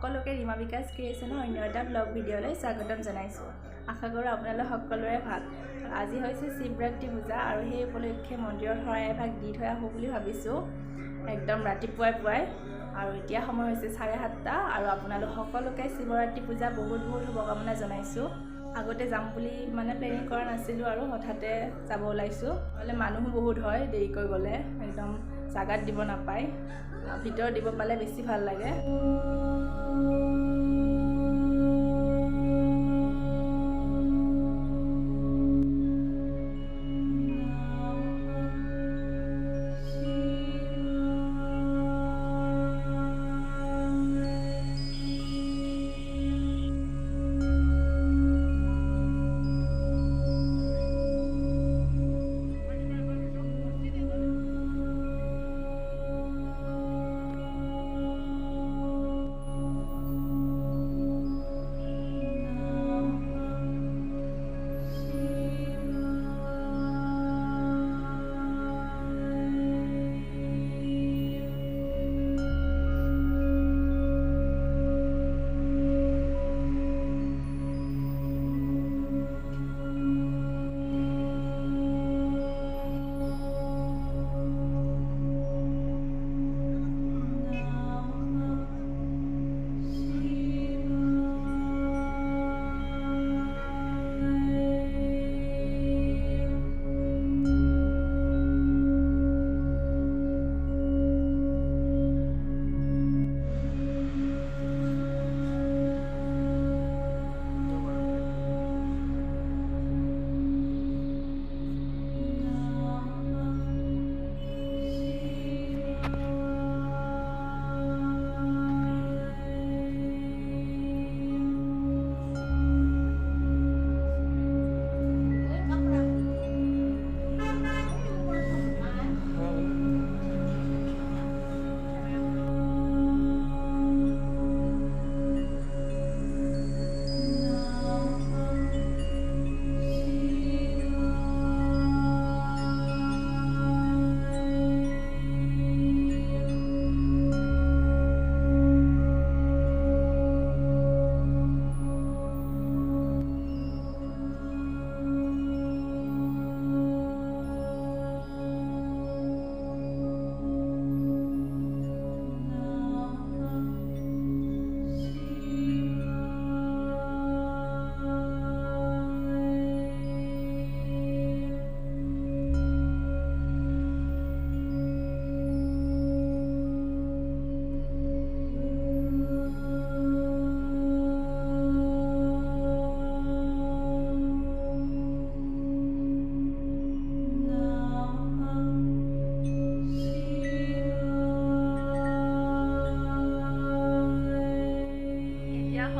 সকলোকে ৰীমা বিকাশ ক্ৰিয়েশ্যনৰ অন্য এটা ব্লগ ভিডিঅ'লৈ স্বাগতম জনাইছোঁ। আশা কৰোঁ আপোনালোক সকলোৰে ভাল। আজি হৈছে শিৱৰাত্ৰি পূজা আৰু সেই উপলক্ষে মন্দিৰত শৰাই এভাগ দি থৈ আহোঁ বুলি ভাবিছোঁ একদম ৰাতিপুৱাই আৰু এতিয়া সময় হৈছে 7:30 আৰু আপোনালোক সকলোকে শিৱৰাত্ৰি পূজা বহুত শুভকামনা জনাইছোঁ। আগতে যাম বুলি প্লেনিং কৰা নাছিলোঁ আৰু হঠাতে যাব ওলাইছোঁ। নহ'লে মানুহো বহুত হয়, দেৰিকৈ গ'লে একদম জাগাত দিব নাপায়, ভিতৰত দিব পালে বেছি ভাল লাগে।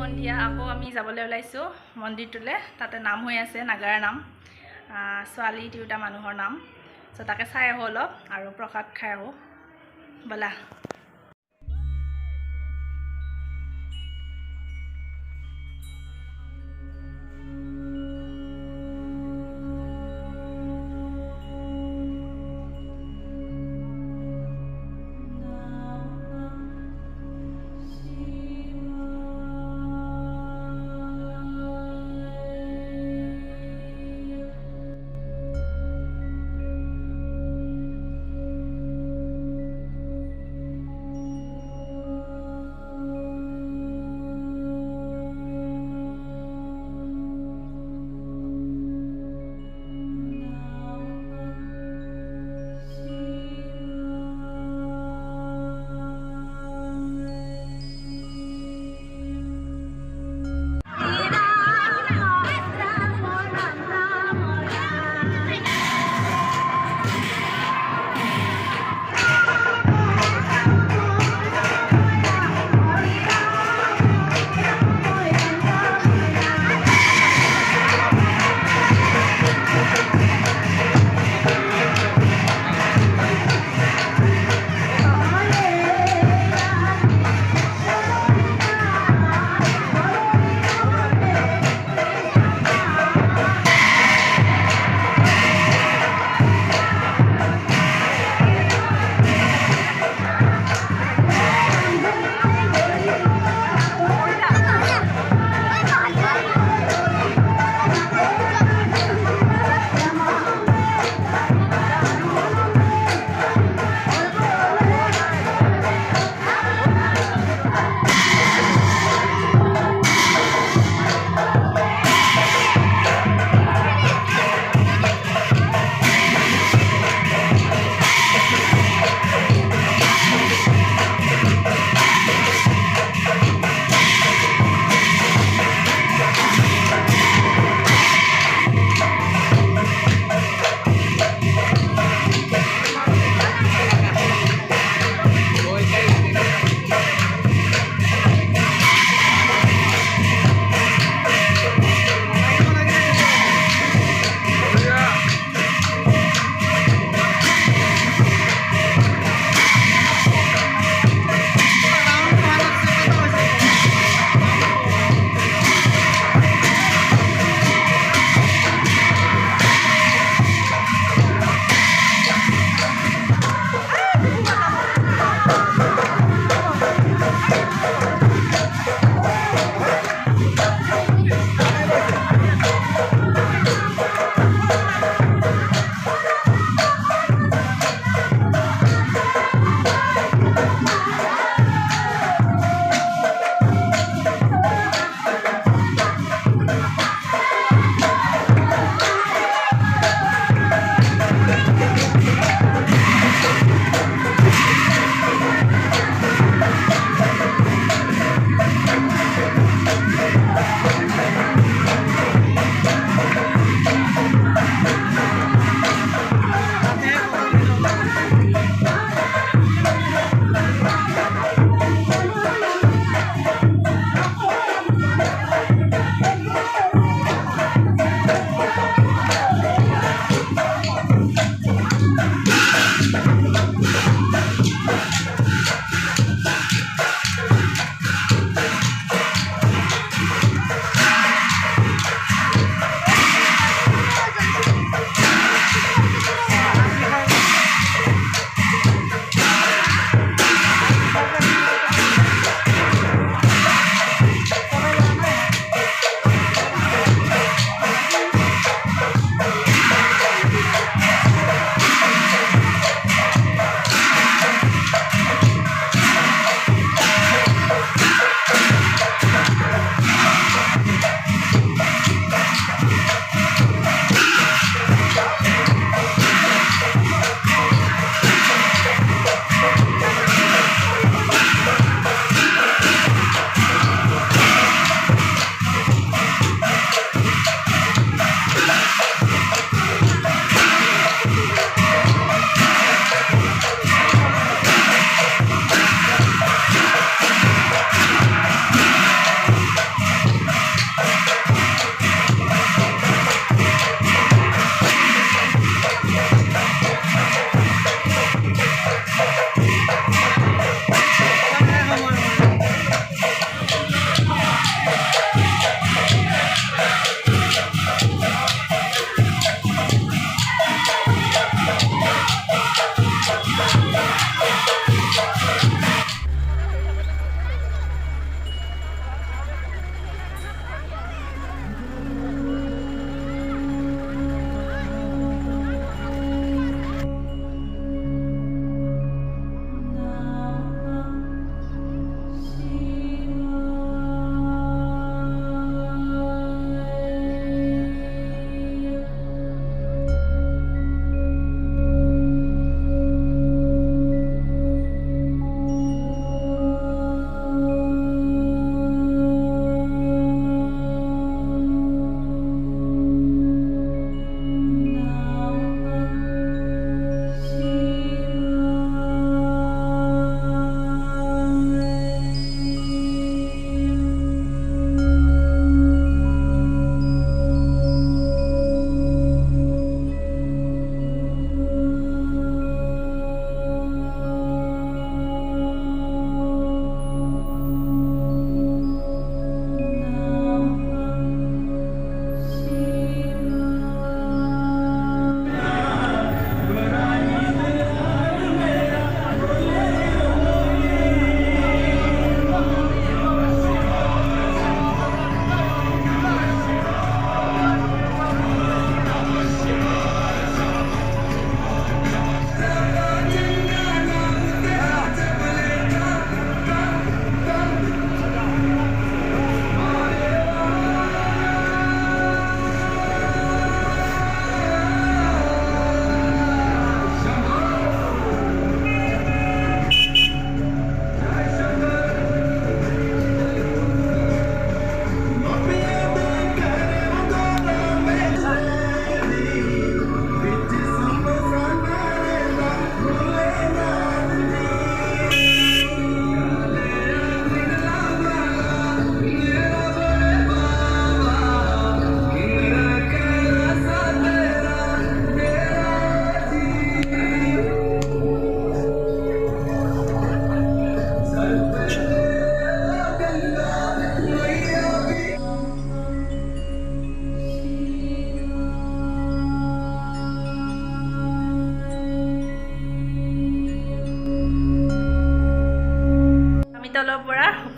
সন্ধিয়া আকৌ আমি যাবলৈ ওলাইছোঁ মন্দিৰটোলৈ। তাতে নাম হৈ আছে, নাগাৰা নাম, ছোৱালী তিৰোতা মানুহৰ নাম। চ' তাকে চাই আহোঁ অলপ আৰু প্ৰসাদ খাই আহোঁ ব'লা।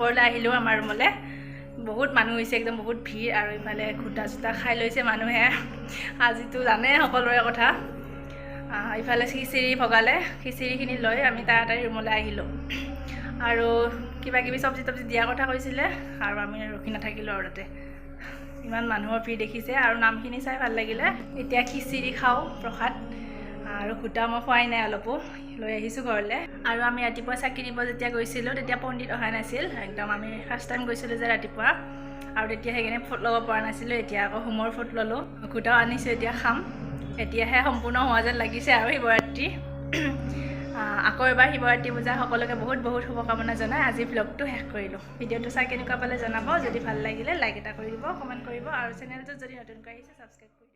ওপৰলৈ আহিলোঁ আমাৰ ৰুমলৈ বহুত মানুহ হৈছে একদম বহুত ভিৰ আৰু ইফালে ঘুটা চুটা খাই লৈছে মানুহে আজিতো জানে সকলোৰে কথা ইফালে খিচিৰি ভগালে খিচিৰিখিনি লৈ আমি তাড়াতাড়ি ৰুমলৈ আহিলোঁ আৰু কিবা কিবি চব্জি তব্জি দিয়াৰ কথা কৈছিলে আৰু আমি ৰখি নাথাকিলোঁ আৰু তাতে ইমান মানুহৰ ভিৰ দেখিছে আৰু নামখিনি চাই ভাল লাগিলে এতিয়া খিচিৰি খাওঁ প্ৰসাদ আৰু ঘুটা মই খোৱাই নাই অলপো লৈ আহিছোঁ ঘৰলৈ আৰু আমি ৰাতিপুৱা চাকি দিব যেতিয়া গৈছিলোঁ তেতিয়া পণ্ডিত অহা নাছিল একদম আমি ফাৰ্ষ্ট টাইম গৈছিলোঁ যে ৰাতিপুৱা আৰু তেতিয়া সেইকাৰণে ফটো ল'ব পৰা নাছিলোঁ এতিয়া আকৌ হোমৰ ফটো ল'লোঁ ঘুটাও আনিছোঁ এতিয়া খাম এতিয়াহে সম্পূৰ্ণ হোৱা যেন লাগিছে আৰু শিৱৰাত্ৰি আকৌ এবাৰ শিৱৰাত্ৰি পূজা সকলোকে বহুত বহুত শুভকামনা জনাই আজি ব্লগটো শেষ কৰিলোঁ ভিডিঅ'টো চাই কেনেকুৱা পালে জনাব যদি ভাল লাগিলে লাইক এটা কৰি দিব কমেণ্ট কৰিব আৰু চেনেলটো যদি নতুনকৈ আহিছে ছাবস্ক্ৰাইব কৰিব